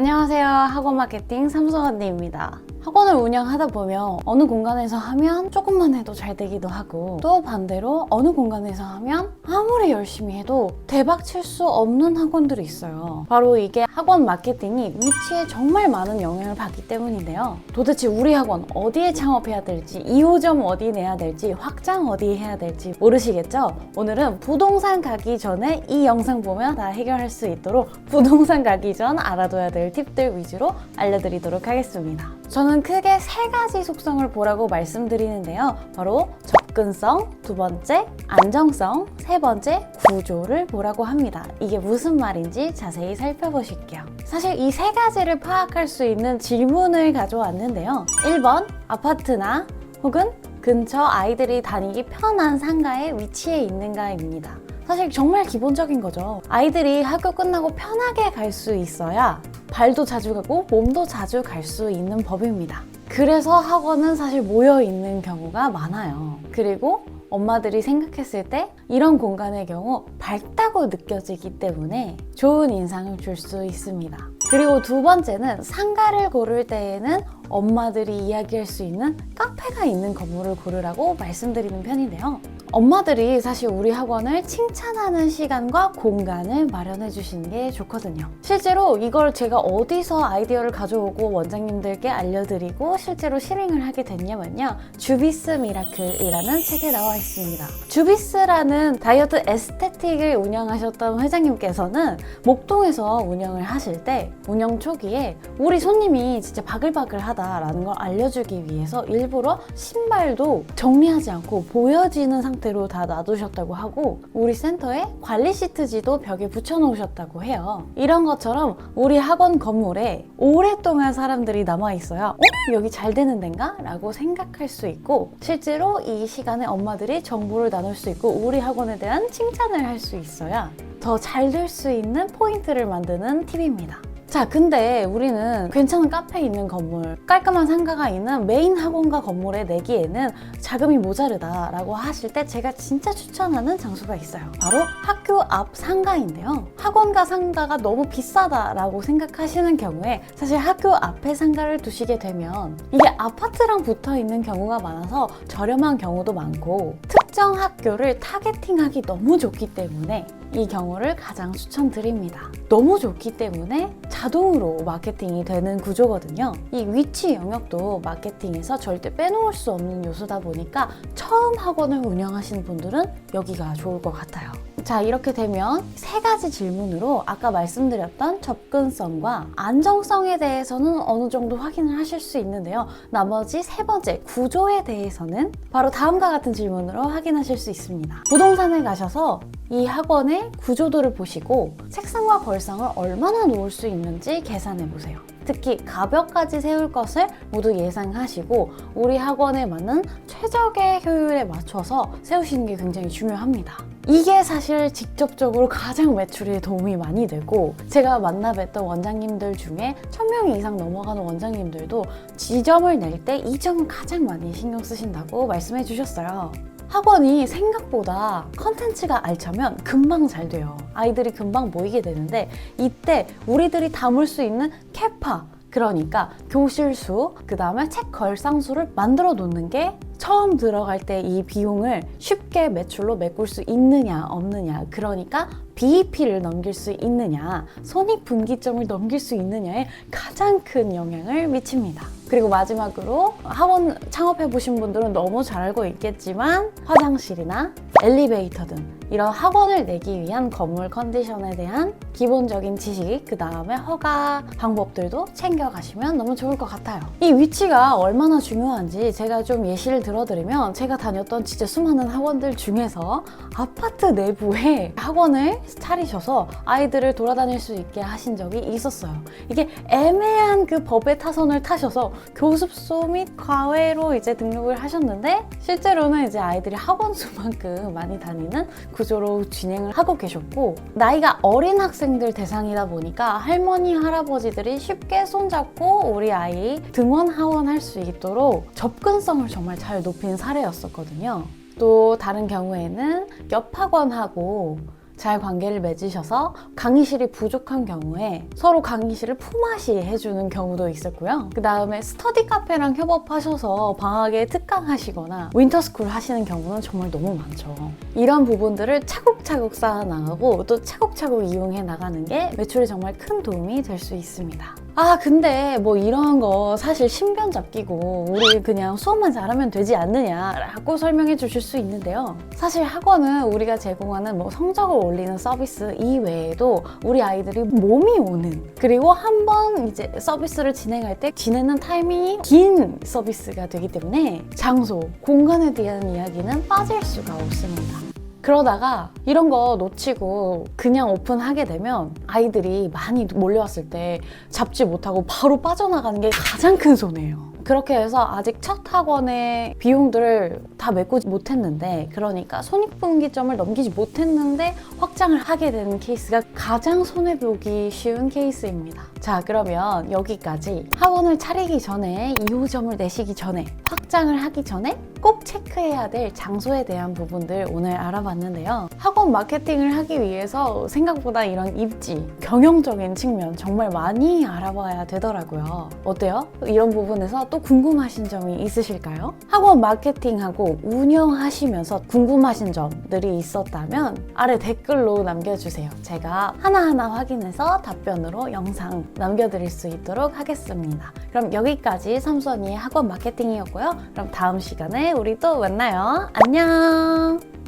안녕하세요. 학원 마케팅 삼성 언니입니다. 학원을 운영하다 보면 어느 공간에서 하면 조금만 해도 잘 되기도 하고, 또 반대로 어느 공간에서 하면 아무리 열심히 해도 대박 칠 수 없는 학원들이 있어요. 바로 이게 학원 마케팅이 위치에 정말 많은 영향을 받기 때문인데요. 도대체 우리 학원 어디에 창업해야 될지, 2호점 어디 내야 될지, 확장 어디 해야 될지 모르시겠죠? 오늘은 부동산 가기 전에 이 영상 보면 다 해결할 수 있도록 부동산 가기 전 알아둬야 될 팁들 위주로 알려드리도록 하겠습니다. 저는 크게 세 가지 속성을 보라고 말씀드리는데요. 바로 접근성, 두 번째 안정성, 세 번째 구조를 보라고 합니다. 이게 무슨 말인지 자세히 살펴보실게요. 사실 이 세 가지를 파악할 수 있는 질문을 가져왔는데요. 1번, 아파트나 혹은 근처 아이들이 다니기 편한 상가에 위치해 있는가입니다. 사실 정말 기본적인 거죠. 아이들이 학교 끝나고 편하게 갈 수 있어야 발도 자주 가고 몸도 자주 갈 수 있는 법입니다. 그래서 학원은 사실 모여 있는 경우가 많아요. 그리고 엄마들이 생각했을 때 이런 공간의 경우 밝다고 느껴지기 때문에 좋은 인상을 줄 수 있습니다. 그리고 두 번째는 상가를 고를 때에는 엄마들이 이야기할 수 있는 카페가 있는 건물을 고르라고 말씀드리는 편인데요. 엄마들이 사실 우리 학원을 칭찬하는 시간과 공간을 마련해 주시는 게 좋거든요. 실제로 이걸 제가 어디서 아이디어를 가져오고 원장님들께 알려드리고 실제로 실행을 하게 됐냐면요. 주비스 미라클이라는 책에 나와 있습니다. 주비스라는 다이어트 에스테틱을 운영하셨던 회장님께서는 목동에서 운영을 하실 때 운영 초기에 우리 손님이 진짜 바글바글하다라는 걸 알려주기 위해서 일부러 신발도 정리하지 않고 보여지는 상태로 다 놔두셨다고 하고, 우리 센터에 관리 시트지도 벽에 붙여놓으셨다고 해요. 이런 것처럼 우리 학원 건물에 오랫동안 사람들이 남아있어야 여기 잘 되는 데인가? 라고 생각할 수 있고, 실제로 이 시간에 엄마들이 정보를 나눌 수 있고 우리 학원에 대한 칭찬을 할 수 있어야 더 잘 될 수 있는 포인트를 만드는 팁입니다. 자, 근데 우리는 괜찮은 카페 있는 건물, 깔끔한 상가가 있는 메인 학원가 건물에 내기에는 자금이 모자르다라고 하실 때 제가 진짜 추천하는 장소가 있어요. 바로 학교 앞 상가인데요. 학원가 상가가 너무 비싸다라고 생각하시는 경우에 사실 학교 앞에 상가를 두시게 되면 이게 아파트랑 붙어 있는 경우가 많아서 저렴한 경우도 많고, 특정 학교를 타겟팅하기 너무 좋기 때문에 이 경우를 가장 추천드립니다. 너무 좋기 때문에 자동으로 마케팅이 되는 구조거든요. 이 위치 영역도 마케팅에서 절대 빼놓을 수 없는 요소다 보니까 처음 학원을 운영하시는 분들은 여기가 좋을 것 같아요. 자, 이렇게 되면 세 가지 질문으로 아까 말씀드렸던 접근성과 안정성에 대해서는 어느 정도 확인을 하실 수 있는데요. 나머지 세 번째 구조에 대해서는 바로 다음과 같은 질문으로 확인하실 수 있습니다. 부동산에 가셔서 이 학원의 구조도를 보시고 책상과 걸상을 얼마나 놓을 수 있는지 계산해 보세요. 특히 가벽까지 세울 것을 모두 예상하시고 우리 학원에 맞는 최적의 효율에 맞춰서 세우시는 게 굉장히 중요합니다. 이게 사실 직접적으로 가장 매출에 도움이 많이 되고, 제가 만나 뵀던 원장님들 중에 1000명 이상 넘어가는 원장님들도 지점을 낼 때 이 점을 가장 많이 신경 쓰신다고 말씀해 주셨어요. 학원이 생각보다 컨텐츠가 알차면 금방 잘 돼요. 아이들이 금방 모이게 되는데 이때 우리들이 담을 수 있는 캐파, 그러니까 교실 수, 그 다음에 책 걸상 수를 만들어 놓는 게 처음 들어갈 때 이 비용을 쉽게 매출로 메꿀 수 있느냐 없느냐, 그러니까 BEP를 넘길 수 있느냐, 손익분기점을 넘길 수 있느냐에 가장 큰 영향을 미칩니다. 그리고 마지막으로 학원 창업해 보신 분들은 너무 잘 알고 있겠지만 화장실이나 엘리베이터 등 이런 학원을 내기 위한 건물 컨디션에 대한 기본적인 지식, 그 다음에 허가 방법들도 챙겨가시면 너무 좋을 것 같아요. 이 위치가 얼마나 중요한지 제가 좀 예시를 들어드리면, 제가 다녔던 진짜 수많은 학원들 중에서 아파트 내부에 학원을 차리셔서 아이들을 돌아다닐 수 있게 하신 적이 있었어요. 이게 애매한 그 법의 타선을 타셔서 교습소 및 과외로 이제 등록을 하셨는데 실제로는 이제 아이들이 학원 수만큼 많이 다니는 구조로 진행을 하고 계셨고, 나이가 어린 학생들 대상이다 보니까 할머니, 할아버지들이 쉽게 손잡고 우리 아이 등원 하원할 수 있도록 접근성을 정말 잘 높인 사례였었거든요. 또 다른 경우에는 옆 학원하고 잘 관계를 맺으셔서 강의실이 부족한 경우에 서로 강의실을 품앗이 해주는 경우도 있었고요. 그 다음에 스터디 카페랑 협업하셔서 방학에 특강하시거나 윈터스쿨 하시는 경우는 정말 너무 많죠. 이런 부분들을 차곡차곡 쌓아나가고 또 차곡차곡 이용해 나가는 게 매출에 정말 큰 도움이 될 수 있습니다. 아 근데 뭐 이런 거 사실 신변잡 끼고 우리 그냥 수업만 잘하면 되지 않느냐라고 설명해 주실 수 있는데요. 사실 학원은 우리가 제공하는 뭐 성적을 올리는 서비스 이외에도 우리 아이들이 몸이 오는, 그리고 한번 이제 서비스를 진행할 때 지내는 타이밍이 긴 서비스가 되기 때문에 장소, 공간에 대한 이야기는 빠질 수가 없습니다. 그러다가 이런 거 놓치고 그냥 오픈하게 되면 아이들이 많이 몰려왔을 때 잡지 못하고 바로 빠져나가는 게 가장 큰 손해예요. 그렇게 해서 아직 첫 학원의 비용들을 다 메고 못했는데, 그러니까 손익분기점을 넘기지 못했는데 확장을 하게 되는 케이스가 가장 손해보기 쉬운 케이스입니다. 자, 그러면 여기까지 학원을 차리기 전에, 2호점을 내시기 전에, 확장을 하기 전에 꼭 체크해야 될 장소에 대한 부분들 오늘 알아봤는데요. 학원 마케팅을 하기 위해서 생각보다 이런 입지, 경영적인 측면 정말 많이 알아봐야 되더라고요. 어때요? 이런 부분에서 또 궁금하신 점이 있으실까요? 학원 마케팅하고 운영하시면서 궁금하신 점들이 있었다면 아래 댓글로 남겨주세요. 제가 하나하나 확인해서 답변으로 영상 남겨드릴 수 있도록 하겠습니다. 그럼 여기까지 삼수언니의 학원 마케팅이었고요. 그럼 다음 시간에 우리 또 만나요. 안녕!